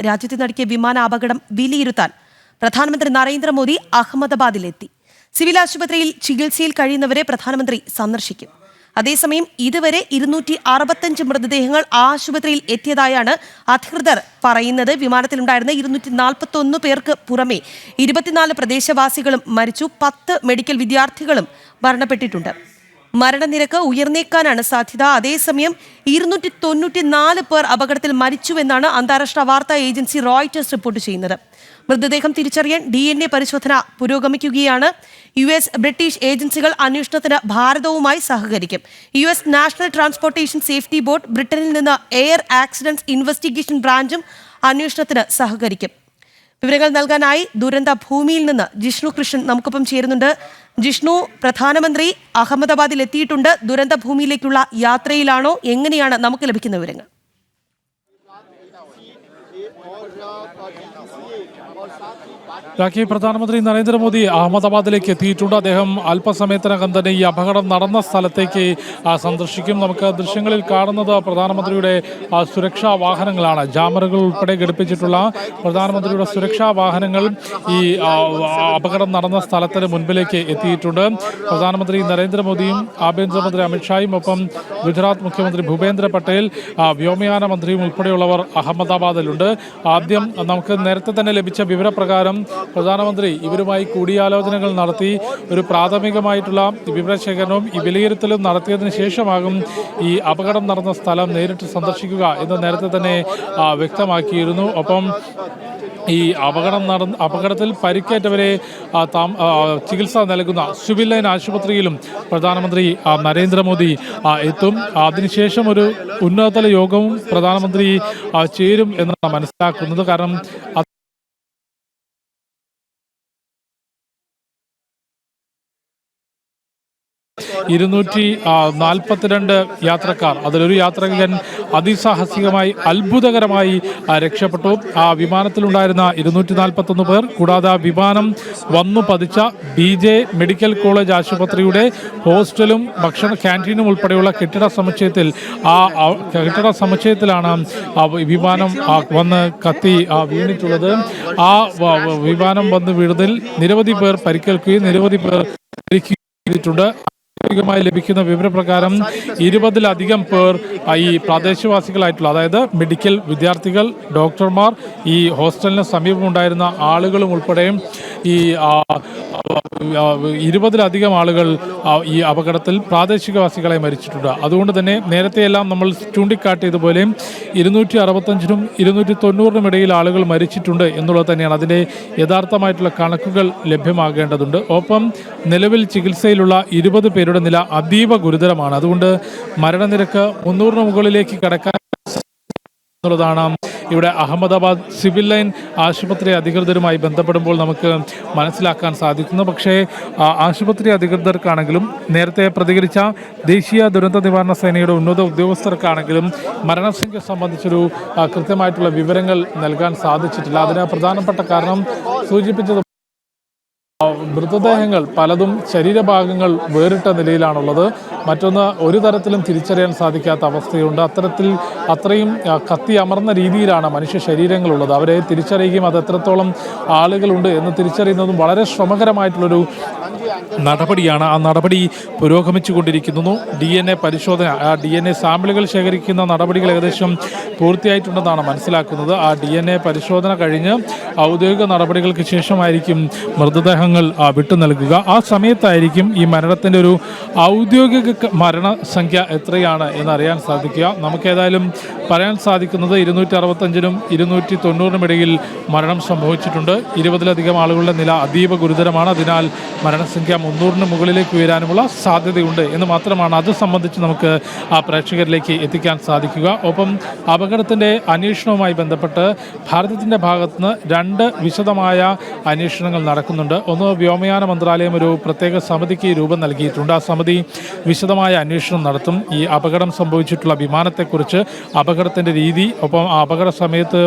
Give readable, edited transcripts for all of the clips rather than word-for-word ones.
രാജ്യത്ത് നടക്കിയ വിമാന അപകടം വിലയിരുത്താൻ പ്രധാനമന്ത്രി നരേന്ദ്രമോദി അഹമ്മദാബാദിലെത്തി. സിവിൽ ആശുപത്രിയിൽ ചികിത്സയിൽ കഴിയുന്നവരെ പ്രധാനമന്ത്രി സന്ദർശിക്കും. അതേസമയം ഇതുവരെ 265 മൃതദേഹങ്ങൾ ആശുപത്രിയിൽ എത്തിയതായാണ് അധികൃതർ പറയുന്നത്. വിമാനത്തിലുണ്ടായിരുന്ന 241 പേർക്ക് പുറമെ 24 പ്രദേശവാസികളും മരിച്ചു. 10 മെഡിക്കൽ വിദ്യാർത്ഥികളും മരണപ്പെട്ടിട്ടുണ്ട്. മരണനിരക്ക് ഉയർന്നേക്കാനാണ് സാധ്യത. അതേസമയം 294 പേർ അപകടത്തിൽ മരിച്ചുവെന്നാണ് അന്താരാഷ്ട്ര വാർത്താ ഏജൻസി റോയിറ്റേഴ്സ് റിപ്പോർട്ട് ചെയ്യുന്നത്. മൃതദേഹം തിരിച്ചറിയാൻ DNA പരിശോധന പുരോഗമിക്കുകയാണ്. US, ബ്രിട്ടീഷ് ഏജൻസികൾ അന്വേഷണത്തിന് ഭാരതവുമായി സഹകരിക്കും. US national transportation safety board, ബ്രിട്ടനിൽ നിന്ന് എയർ ആക്സിഡന്റ്സ് ഇൻവെസ്റ്റിഗേഷൻ ബ്രാഞ്ചും അന്വേഷണത്തിന് സഹകരിക്കും. വിവരങ്ങൾ നൽകാനായി ദുരന്ത ഭൂമിയിൽ നിന്ന് ജിഷ്ണു കൃഷ്ണൻ നമുക്കൊപ്പം ചേരുന്നുണ്ട്. ജിഷ്ണു, പ്രധാനമന്ത്രി അഹമ്മദാബാദിൽ എത്തിയിട്ടുണ്ട്. ദുരന്ത ഭൂമിയിലേക്കുള്ള യാത്രയിലാണോ? എങ്ങനെയാണ് നമുക്ക് ലഭിക്കുന്ന വിവരങ്ങൾ? പ്രധാനമന്ത്രി നരേന്ദ്രമോദി അഹമ്മദാബാദിലേക്ക് എത്തിയിട്ടുണ്ട്. അദ്ദേഹം അല്പസമയത്തിനകം തന്നെ ഈ അപകടം നടന്ന സ്ഥലത്തേക്ക് സന്ദർശിക്കും. നമുക്ക് ദൃശ്യങ്ങളിൽ കാണുന്നത് പ്രധാനമന്ത്രിയുടെ സുരക്ഷാ വാഹനങ്ങളാണ്. ജാമറുകൾ ഉൾപ്പെടെ ഘടിപ്പിച്ചിട്ടുള്ള പ്രധാനമന്ത്രിയുടെ സുരക്ഷാ വാഹനങ്ങൾ ഈ അപകടം നടന്ന സ്ഥലത്തിന് മുൻപിലേക്ക് എത്തിയിട്ടുണ്ട്. പ്രധാനമന്ത്രി നരേന്ദ്രമോദിയും ആഭ്യന്തരമന്ത്രി അമിത്ഷായും ഒപ്പം ഗുജറാത്ത് മുഖ്യമന്ത്രി ഭൂപേന്ദ്ര പട്ടേൽ, വ്യോമയാന മന്ത്രിയും ഉൾപ്പെടെയുള്ളവർ അഹമ്മദാബാദിലുണ്ട്. ആദ്യം നമുക്ക് നേരത്തെ തന്നെ ലഭിച്ച വിവരപ്രകാരം പ്രധാനമന്ത്രി ഇവരുമായി കൂടിയാലോചനകൾ നടത്തി ഒരു പ്രാഥമികമായിട്ടുള്ള വിവരശേഖരണവും ഈ വിലയിരുത്തലും നടത്തിയതിനു ശേഷമാകും ഈ അപകടം നടന്ന സ്ഥലം നേരിട്ട് സന്ദർശിക്കുക എന്ന് നേരത്തെ തന്നെ വ്യക്തമാക്കിയിരുന്നു. ഒപ്പം ഈ അപകടത്തിൽ പരിക്കേറ്റവരെ ചികിത്സ നൽകുന്ന സിവിൽ ലൈൻ ആശുപത്രിയിലും പ്രധാനമന്ത്രി നരേന്ദ്രമോദി എത്തും. അതിനുശേഷം ഒരു ഉന്നതതല യോഗവും പ്രധാനമന്ത്രി ചേരും എന്നാണ് മനസ്സിലാക്കുന്നത്. കാരണം 242 യാത്രക്കാർ, അതിലൊരു യാത്രികൻ അതിസാഹസികമായി അത്ഭുതകരമായി രക്ഷപ്പെട്ടു. ആ വിമാനത്തിലുണ്ടായിരുന്ന 241 പേർ, കൂടാതെ വിമാനം വന്നു പതിച്ച BJ മെഡിക്കൽ കോളേജ് ആശുപത്രിയുടെ ഹോസ്റ്റലും ഭക്ഷണ ക്യാൻറ്റീനും ഉൾപ്പെടെയുള്ള കെട്ടിട സമുച്ചയത്തിലാണ് വിമാനം വന്ന് കത്തി വീണിട്ടുള്ളത്. ആ വിമാനം വന്ന് വീണതിൽ നിരവധി പേർ പരിക്കേൽക്കുകയും നിരവധി പേർ മരിക്കുകയും ായി ലഭിക്കുന്ന വിവരപ്രകാരം 20-ലധികം പേർ ഈ പ്രാദേശികവാസികളായിട്ടുള്ള, അതായത് മെഡിക്കൽ വിദ്യാർത്ഥികൾ, ഡോക്ടർമാർ, ഈ ഹോസ്റ്റലിന് സമീപമുണ്ടായിരുന്ന ആളുകളും ഉൾപ്പെടെ ഈ 20-ലധികം ആളുകൾ ഈ അപകടത്തിൽ പ്രാദേശികവാസികളെ മരിച്ചിട്ടുണ്ട്. അതുകൊണ്ട് തന്നെ നേരത്തെയെല്ലാം നമ്മൾ ചൂണ്ടിക്കാട്ടിയതുപോലെ 265-നും 290-നും ഇടയിൽ ആളുകൾ മരിച്ചിട്ടുണ്ട് എന്നുള്ളത് തന്നെയാണ്. അതിൻ്റെ യഥാർത്ഥമായിട്ടുള്ള കണക്കുകൾ ലഭ്യമാകേണ്ടതുണ്ട്. ഒപ്പം നിലവിൽ ചികിത്സയിലുള്ള 20 പേരുടെ നില അതീവ ഗുരുതരമാണ്. അതുകൊണ്ട് മരണനിരക്ക് 300-ന് മുകളിലേക്ക് കടക്കാൻ എന്നുള്ളതാണ് ഇവിടെ അഹമ്മദാബാദ് സിവിൽ ലൈൻ ആശുപത്രി അധികൃതരുമായി ബന്ധപ്പെടുമ്പോൾ നമുക്ക് മനസ്സിലാക്കാൻ സാധിക്കുന്നു. പക്ഷേ ആശുപത്രി അധികൃതർക്കാണെങ്കിലും നേരത്തെ പ്രതികരിച്ച ദേശീയ ദുരന്ത നിവാരണ സേനയുടെ ഉന്നത ഉദ്യോഗസ്ഥർക്കാണെങ്കിലും മരണസംഖ്യ സംബന്ധിച്ചൊരു കൃത്യമായിട്ടുള്ള വിവരങ്ങൾ നൽകാൻ സാധിച്ചിട്ടില്ല. അതിന് പ്രധാനപ്പെട്ട കാരണം സൂചിപ്പിച്ചത് മൃതദേഹങ്ങൾ പലതും ശരീരഭാഗങ്ങൾ വേറിട്ട നിലയിലാണുള്ളത്. മറ്റൊന്ന്, ഒരു തരത്തിലും തിരിച്ചറിയാൻ സാധിക്കാത്ത അവസ്ഥയുണ്ട്. അത്രയും കത്തി അമർന്ന രീതിയിലാണ് മനുഷ്യ ശരീരങ്ങളുള്ളത്. അവരെ തിരിച്ചറിയുകയും അത് എത്രത്തോളം ആളുകളുണ്ട് എന്ന് തിരിച്ചറിയുന്നതും വളരെ ശ്രമകരമായിട്ടുള്ളൊരു നടപടിയാണ്. ആ നടപടി പുരോഗമിച്ചു കൊണ്ടിരിക്കുന്നു. DNA പരിശോധന, DNA സാമ്പിളുകൾ ശേഖരിക്കുന്ന നടപടികൾ ഏകദേശം പൂർത്തിയായിട്ടുണ്ടെന്നാണ് മനസ്സിലാക്കുന്നത്. ആ DNA പരിശോധന കഴിഞ്ഞ് ഔദ്യോഗിക നടപടികൾക്ക് ശേഷമായിരിക്കും മൃതദേഹങ്ങൾ വിട്ടു നൽകുക. ആ സമയത്തായിരിക്കും ഈ മരണത്തിൻ്റെ ഒരു ഔദ്യോഗിക മരണസംഖ്യ എത്രയാണ് എന്നറിയാൻ സാധിക്കുക. നമുക്കേതായാലും പറയാൻ സാധിക്കുന്നത് 265-നും 290-നും ഇടയിൽ മരണം സംഭവിച്ചിട്ടുണ്ട്. 20-ലധികം ആളുകളുടെ നില അതീവ ഗുരുതരമാണ്. അതിനാൽ മരണസംഖ്യ 300-ന് മുകളിലേക്ക് ഉയരാനുമുള്ള സാധ്യതയുണ്ട് എന്ന് മാത്രമാണ് അത് സംബന്ധിച്ച് നമുക്ക് പ്രേക്ഷകരിലേക്ക് എത്തിക്കാൻ സാധിക്കുക. ഒപ്പം അപകടത്തിൻ്റെ അന്വേഷണവുമായി ബന്ധപ്പെട്ട് ഭാരതത്തിൻ്റെ ഭാഗത്തുനിന്ന് 2 വിശദമായ അന്വേഷണങ്ങൾ നടക്കുന്നുണ്ട്. ഒന്ന്, വ്യോമയാന മന്ത്രാലയം ഒരു പ്രത്യേക സമിതിക്ക് രൂപം നൽകിയിട്ടുണ്ട്. ആ സമിതി വിശദമായ അന്വേഷണം നടത്തും. ഈ അപകടം സംഭവിച്ചിട്ടുള്ള വിമാനത്തെക്കുറിച്ച്, അപകടത്തിൻ്റെ രീതി, ഒപ്പം ആ അപകട സമയത്ത്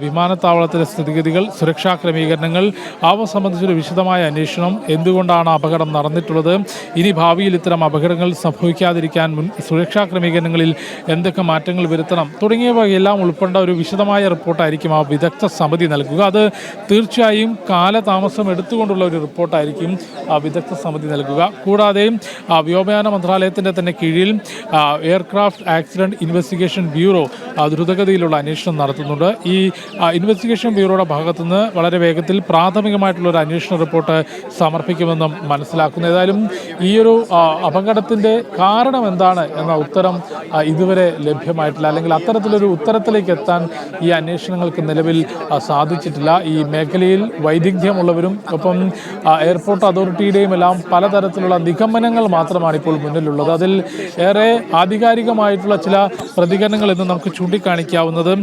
വിമാനത്താവളത്തിലെ സ്ഥിതിഗതികൾ, സുരക്ഷാ ക്രമീകരണങ്ങൾ, അവ സംബന്ധിച്ചൊരു വിശദമായ അന്വേഷണം, എന്തുകൊണ്ടാണ് അപകടം നടന്നിട്ടുള്ളത്, ഇനി ഭാവിയിൽ ഇത്തരം അപകടങ്ങൾ സംഭവിക്കാതിരിക്കാൻ സുരക്ഷാ ക്രമീകരണങ്ങളിൽ എന്തൊക്കെ മാറ്റങ്ങൾ വരുത്തണം തുടങ്ങിയവയെല്ലാം ഉൾപ്പെട്ട ഒരു വിശദമായ റിപ്പോർട്ടായിരിക്കും ആ വിദഗ്ധ സമിതി നൽകുക. അത് തീർച്ചയായും കാലതാമസം എടുത്തുകൊണ്ടുള്ള ഒരു റിപ്പോർട്ടായിരിക്കും ആ വിദഗ്ധ സമിതി നൽകുക. കൂടാതെ വ്യോമയാന മന്ത്രാലയത്തിൻ്റെ തന്നെ കീഴിൽ എയർക്രാഫ്റ്റ് ആക്സിഡൻറ്റ് ഇൻവെസ്റ്റിഗേഷൻ ബ്യൂറോ ദ്രുതഗതിയിലുള്ള അന്വേഷണം നടത്തുന്നുണ്ട്. ഈ ഇൻവെസ്റ്റിഗേഷൻ ബ്യൂറോയുടെ ഭാഗത്തുനിന്ന് വളരെ വേഗത്തിൽ പ്രാഥമികമായിട്ടുള്ള ഒരു അന്വേഷണ റിപ്പോർട്ട് സമർപ്പിക്കുമെന്നും മനസ്സിലാക്കുന്നു. ഏതായാലും ഈ ഒരു അപകടത്തിൻ്റെ കാരണം എന്താണ് എന്ന ഉത്തരം ഇതുവരെ ലഭ്യമായിട്ടില്ല, അല്ലെങ്കിൽ അത്തരത്തിലൊരു ഉത്തരത്തിലേക്ക് എത്താൻ ഈ അന്വേഷണങ്ങൾക്ക് നിലവിൽ സാധിച്ചിട്ടില്ല. ഈ മേഖലയിൽ വൈദഗ്ധ്യമുള്ളവരും ഒപ്പം എയർപോർട്ട് അതോറിറ്റിയുടെയും എല്ലാം പലതരത്തിലുള്ള നിഗമനങ്ങൾ മാത്രമാണ് ഇപ്പോൾ മുന്നിലുള്ളത്. അതിൽ ഏറെ ആധികാരികമായിട്ടുള്ള ചില പ്രതികരണങ്ങൾ ഇന്ന് നമുക്ക് ചൂണ്ടിക്കാണിക്കാവുന്നത്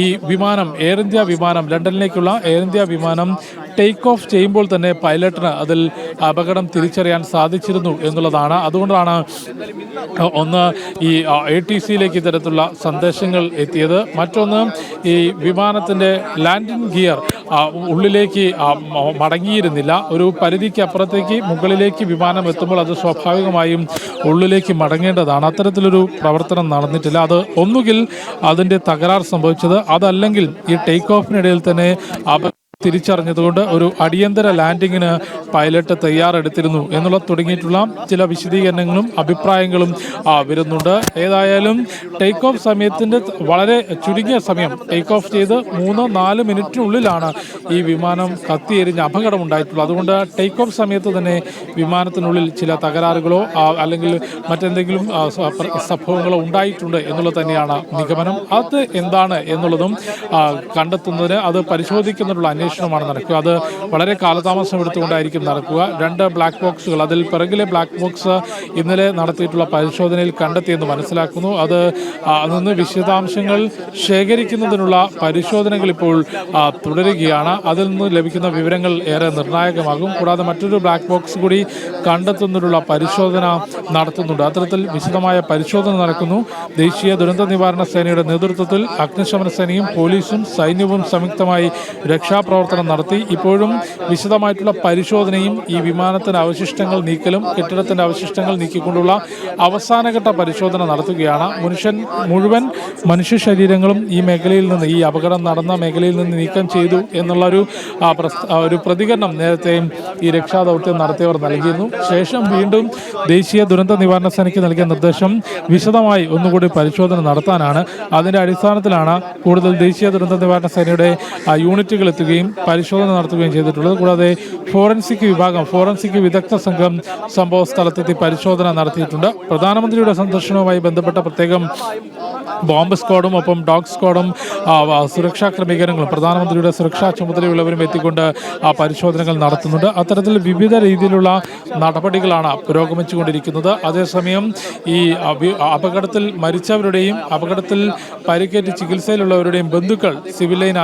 ഈ വിമാനം, എയർ ഇന്ത്യ വിമാനം, ലണ്ടനിലേക്കുള്ള എയർ ഇന്ത്യ വിമാനം ടേക്ക് ഓഫ് ചെയ്യുമ്പോൾ തന്നെ പൈലറ്റിന് അതിൽ അപകടം തിരിച്ചറിയാൻ സാധിച്ചിരുന്നു എന്നുള്ളതാണ്. അതുകൊണ്ടാണ് ഒന്ന് ഈ ATCയിലേക്ക് ഇത്തരത്തിലുള്ള സന്ദേശങ്ങൾ എത്തിയത്. മറ്റൊന്ന്, ഈ വിമാനത്തിൻ്റെ ലാൻഡിംഗ് ഗിയർ ഉള്ളിലേക്ക് മടങ്ങിയിരുന്നില്ല. ഒരു പരിധിക്ക് അപ്പുറത്തേക്ക് മുകളിലേക്ക് വിമാനം എത്തുമ്പോൾ അത് സ്വാഭാവികമായും ഉള്ളിലേക്ക് മടങ്ങേണ്ടതാണ്. അത്തരത്തിലൊരു പ്രവർത്തനം നടന്നിട്ടില്ല. അത് ഒന്നുകിൽ അതിൻ്റെ തകരാർ സംഭവിച്ചത്, അതല്ലെങ്കിൽ ഈ ടേക്ക് ഓഫിനിടയിൽ തന്നെ തിരിച്ചറിഞ്ഞതുകൊണ്ട് ഒരു അടിയന്തര ലാൻഡിങ്ങിന് പൈലറ്റ് തയ്യാറെടുത്തിരുന്നു എന്നുള്ള തുടങ്ങിയിട്ടുള്ള ചില വിശദീകരണങ്ങളും അഭിപ്രായങ്ങളും വരുന്നുണ്ട്. ഏതായാലും ടേക്ക് ഓഫ് സമയത്തിൻ്റെ വളരെ ചുരുങ്ങിയ സമയം, ടേക്ക് ഓഫ് ചെയ്ത് 3-4 മിനിറ്റിനുള്ളിലാണ് ഈ വിമാനം കത്തിയെരിഞ്ഞ് അപകടമുണ്ടായിട്ടുള്ളത്. അതുകൊണ്ട് ടേക്ക് ഓഫ് സമയത്ത് തന്നെ വിമാനത്തിനുള്ളിൽ ചില തകരാറുകളോ അല്ലെങ്കിൽ മറ്റെന്തെങ്കിലും സംഭവങ്ങളോ ഉണ്ടായിട്ടുണ്ട് എന്നുള്ളത് തന്നെയാണ് നിഗമനം. അത് എന്താണ് എന്നുള്ളതും കണ്ടെത്തുന്നതിന്, അത് പരിശോധിക്കുന്നതിനുള്ള അന്വേഷണമാണ് നടക്കുക. അത് വളരെ കാലതാമസം എടുത്തുകൊണ്ടായിരിക്കും നടക്കുക. 2 ബ്ലാക്ക് ബോക്സുകൾ, അതിൽ പിറകിലെ ബ്ലാക്ക് ബോക്സ് ഇന്നലെ നടത്തിയിട്ടുള്ള പരിശോധനയിൽ കണ്ടെത്തിയെന്ന് മനസ്സിലാക്കുന്നു. അത് നിന്ന് വിശദാംശങ്ങൾ ശേഖരിക്കുന്നതിനുള്ള പരിശോധനകൾ ഇപ്പോൾ തുടരുകയാണ്. അതിൽ നിന്ന് ലഭിക്കുന്ന വിവരങ്ങൾ ഏറെ നിർണായകമാകും. കൂടാതെ മറ്റൊരു ബ്ലാക്ക് ബോക്സ് കൂടി കണ്ടെത്തുന്നതിനുള്ള പരിശോധന നടത്തുന്നുണ്ട്. അത്തരത്തിൽ വിശദമായ പരിശോധന നടക്കുന്നു. ദേശീയ ദുരന്ത നിവാരണ സേനയുടെ നേതൃത്വത്തിൽ അഗ്നിശമന സേനയും പോലീസും സൈന്യവും സംയുക്തമായി രക്ഷാപ്രവർത്തനം നടത്തി. ഇപ്പോഴും വിശദമായിട്ടുള്ള പരിശോധനയും ഈ വിമാനത്തിൻ്റെ അവശിഷ്ടങ്ങൾ നീക്കലും കെട്ടിടത്തിൻ്റെ അവശിഷ്ടങ്ങൾ നീക്കിക്കൊണ്ടുള്ള അവസാനഘട്ട പരിശോധന നടത്തുകയാണ്. മുഴുവൻ മനുഷ്യ ശരീരങ്ങളും ഈ മേഖലയിൽ നിന്ന്, ഈ അപകടം നടന്ന മേഖലയിൽ നിന്ന് നീക്കം ചെയ്തു എന്നുള്ള ഒരു പ്രതികരണം നേരത്തെ ഈ രക്ഷാദൗത്യം നടത്തിയവർ നൽകിയിരുന്നു. ശേഷം വീണ്ടും ദേശീയ ദുരന്ത നിവാരണ സേനയ്ക്ക് നൽകിയ നിർദ്ദേശം വിശദമായി ഒന്നുകൂടി പരിശോധന നടത്താനാണ്. അതിൻ്റെ അടിസ്ഥാനത്തിലാണ് കൂടുതൽ ദേശീയ ദുരന്ത നിവാരണ സേനയുടെ യൂണിറ്റുകൾ എത്തുകയും പരിശോധന നടത്തുകയും ചെയ്തിട്ടുള്ളത്. കൂടാതെ ഫോറൻസിക് വിദഗ്ധ സംഘം സംഭവ സ്ഥലത്തെത്തി പരിശോധന നടത്തിയിട്ടുണ്ട്. പ്രധാനമന്ത്രിയുടെ സന്ദർശനവുമായി ബന്ധപ്പെട്ട പ്രത്യേകം ബോംബ് സ്ക്വാഡും ഒപ്പം ഡോഗ് സ്ക്വാഡും സുരക്ഷാ ക്രമീകരണങ്ങളും പ്രധാനമന്ത്രിയുടെ സുരക്ഷാ ചുമതലയുള്ളവരും എത്തിക്കൊണ്ട് പരിശോധനകൾ നടത്തുന്നുണ്ട്. അത്തരത്തിൽ വിവിധ രീതിയിലുള്ള നടപടികളാണ് പുരോഗമിച്ചുകൊണ്ടിരിക്കുന്നത്. അതേസമയം ഈ അപകടത്തിൽ മരിച്ചവരുടെയും അപകടത്തിൽ പരിക്കേറ്റ് ചികിത്സയിലുള്ളവരുടെയും ബന്ധുക്കൾ സിവിൽ ലൈൻ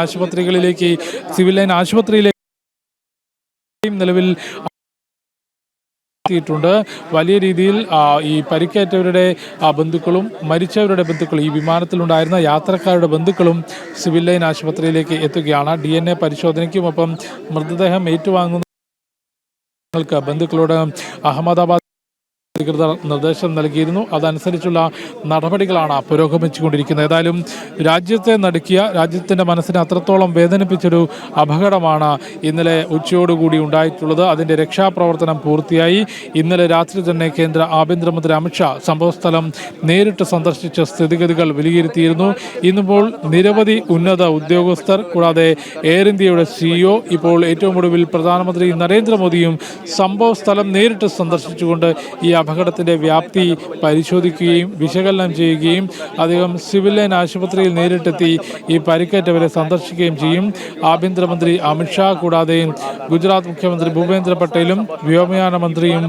ആശുപത്രിയിലേക്ക് നിലവിൽ ണ്ട്. വലിയ രീതിയിൽ ഈ പരിക്കേറ്റവരുടെ ബന്ധുക്കളും മരിച്ചവരുടെ ബന്ധുക്കളും, ഈ വിമാനത്തിലുണ്ടായിരുന്ന യാത്രക്കാരുടെ ബന്ധുക്കളും സിവിൽ ലൈൻ ആശുപത്രിയിലേക്ക് എത്തുകയാണ്. DNA പരിശോധനയ്ക്കും ഒപ്പം മൃതദേഹം ഏറ്റുവാങ്ങുന്ന ബന്ധുക്കളോട് അഹമ്മദാബാദ് അധികൃതർ നിർദ്ദേശം നൽകിയിരുന്നു. അതനുസരിച്ചുള്ള നടപടികളാണ് പുരോഗമിച്ചുകൊണ്ടിരിക്കുന്നത്. ഏതായാലും രാജ്യത്തെ നടുക്കിയ, രാജ്യത്തിൻ്റെ മനസ്സിനെ അത്രത്തോളം വേദനിപ്പിച്ചൊരു അപകടമാണ് ഇന്നലെ ഉച്ചയോടുകൂടി ഉണ്ടായിട്ടുള്ളത്. അതിൻ്റെ രക്ഷാപ്രവർത്തനം പൂർത്തിയായി. ഇന്നലെ രാത്രി തന്നെ കേന്ദ്ര ആഭ്യന്തരമന്ത്രി അമിത്ഷാ സംഭവസ്ഥലം നേരിട്ട് സന്ദർശിച്ച് സ്ഥിതിഗതികൾ വിലയിരുത്തിയിരുന്നു. ഇന്നിപ്പോൾ നിരവധി ഉന്നത ഉദ്യോഗസ്ഥർ, കൂടാതെ എയർ ഇന്ത്യയുടെ CEO, ഇപ്പോൾ ഏറ്റവും ഒടുവിൽ പ്രധാനമന്ത്രി നരേന്ദ്രമോദിയും സംഭവ സ്ഥലം നേരിട്ട് സന്ദർശിച്ചുകൊണ്ട് ഈ അപകടത്തിൻ്റെ വ്യാപ്തി പരിശോധിക്കുകയും വിശകലനം ചെയ്യുകയും അദ്ദേഹം സിവിൽ ലൈൻ ആശുപത്രിയിൽ നേരിട്ടെത്തി ഈ പരിക്കേറ്റവരെ സന്ദർശിക്കുകയും ചെയ്യും. ആഭ്യന്തരമന്ത്രി അമിത്ഷാ, കൂടാതെ ഗുജറാത്ത് മുഖ്യമന്ത്രി ഭൂപേന്ദ്ര പട്ടേലും വ്യോമയാന മന്ത്രിയും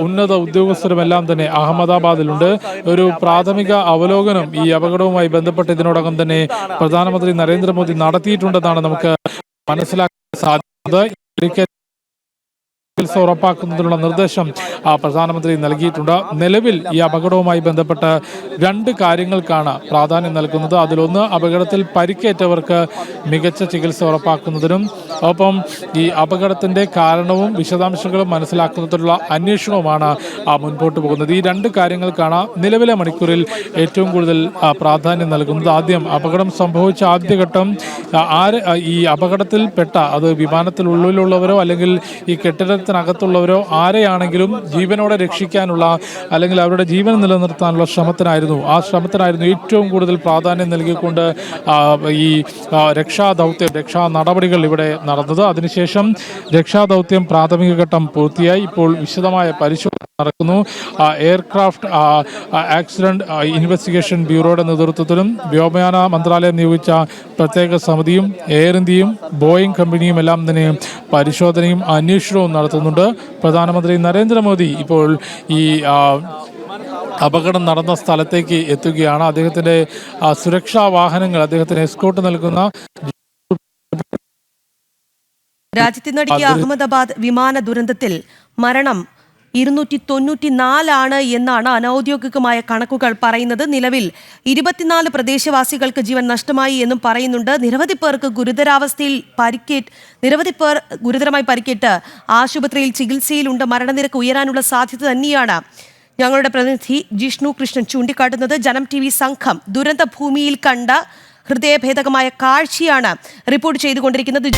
ഉന്നത ഉദ്യോഗസ്ഥരുമെല്ലാം തന്നെ അഹമ്മദാബാദിലുണ്ട്. ഒരു പ്രാഥമിക അവലോകനം ഈ അപകടവുമായി ബന്ധപ്പെട്ട് ഇതിനോടകം തന്നെ പ്രധാനമന്ത്രി നരേന്ദ്രമോദി നടത്തിയിട്ടുണ്ടെന്നാണ് നമുക്ക് മനസ്സിലാക്കാൻ സാധിക്കുന്നത്. ചികിത്സ ഉറപ്പാക്കുന്നതിനുള്ള നിർദ്ദേശം പ്രധാനമന്ത്രി നൽകിയിട്ടുണ്ട്. നിലവിൽ ഈ അപകടവുമായി ബന്ധപ്പെട്ട് 2 കാര്യങ്ങൾക്കാണ് പ്രാധാന്യം നൽകുന്നത്. അതിലൊന്ന് അപകടത്തിൽ പരിക്കേറ്റവർക്ക് മികച്ച ചികിത്സ ഉറപ്പാക്കുന്നതിനും ഒപ്പം ഈ അപകടത്തിൻ്റെ കാരണവും വിശദാംശങ്ങളും മനസ്സിലാക്കുന്നതിനുള്ള അന്വേഷണവുമാണ് മുൻപോട്ട് പോകുന്നത്. ഈ 2 കാര്യങ്ങൾക്കാണ് നിലവിലെ മണിക്കൂറിൽ ഏറ്റവും കൂടുതൽ പ്രാധാന്യം നൽകുന്നത്. ആദ്യം അപകടം സംഭവിച്ച ആദ്യഘട്ടം ഈ അപകടത്തിൽപ്പെട്ട അത് വിമാനത്തിനുള്ളിലുള്ളവരോ അല്ലെങ്കിൽ ഈ കെട്ടിടത്തിനകത്തുള്ളവരോ ആരെയാണെങ്കിലും ജീവനോടെ രക്ഷിക്കാനുള്ള അല്ലെങ്കിൽ അവരുടെ ജീവൻ നിലനിർത്താനുള്ള ശ്രമത്തിനായിരുന്നു ഏറ്റവും കൂടുതൽ പ്രാധാന്യം നൽകിക്കൊണ്ട് ഈ രക്ഷാ നടപടികൾ ഇവിടെ നടന്നത്. അതിനുശേഷം രക്ഷാദൗത്യം പ്രാഥമിക ഘട്ടം പൂർത്തിയായി. ഇപ്പോൾ വിശദമായ പരിശോധന നടക്കുന്നു. എയർക്രാഫ്റ്റ് ആക്സിഡന്റ് ഇൻവെസ്റ്റിഗേഷൻ ബ്യൂറോയുടെ നേതൃത്വത്തിലും വ്യോമയാന മന്ത്രാലയം നിയോഗിച്ച പ്രത്യേക സമിതിയും എയർ ഇന്ത്യയും ബോയിങ് കമ്പനിയും എല്ലാം തന്നെ പരിശോധനയും അന്വേഷണവും നടത്തുന്നുണ്ട്. പ്രധാനമന്ത്രി നരേന്ദ്രമോദി ഇപ്പോൾ ഈ അപകടം നടന്ന സ്ഥലത്തേക്ക് എത്തുകയാണ്. അദ്ദേഹത്തിൻ്റെ സുരക്ഷാ വാഹനങ്ങൾ അദ്ദേഹത്തിന് എസ്കോർട്ട് നൽകുന്ന രാജ്യത്തിനടുക്കിയ അഹമ്മദാബാദ് വിമാന ദുരന്തത്തിൽ മരണം 294 എന്നാണ് അനൌദ്യോഗികമായ കണക്കുകൾ പറയുന്നത്. നിലവിൽ 24 പ്രദേശവാസികൾക്ക് ജീവൻ നഷ്ടമായി എന്നും പറയുന്നുണ്ട്. നിരവധി പേർ ഗുരുതരമായി പരിക്കേറ്റ് ആശുപത്രിയിൽ ചികിത്സയിലുണ്ട്. മരണനിരക്ക് ഉയരാനുള്ള സാധ്യത തന്നെയാണ് ഞങ്ങളുടെ പ്രതിനിധി ജിഷ്ണു കൃഷ്ണൻ ചൂണ്ടിക്കാട്ടുന്നത്. ജനം TV സംഘം ദുരന്ത ഭൂമിയിൽ കണ്ട ഹൃദയഭേദകമായ കാഴ്ചയാണ് റിപ്പോർട്ട് ചെയ്തുകൊണ്ടിരിക്കുന്നത്.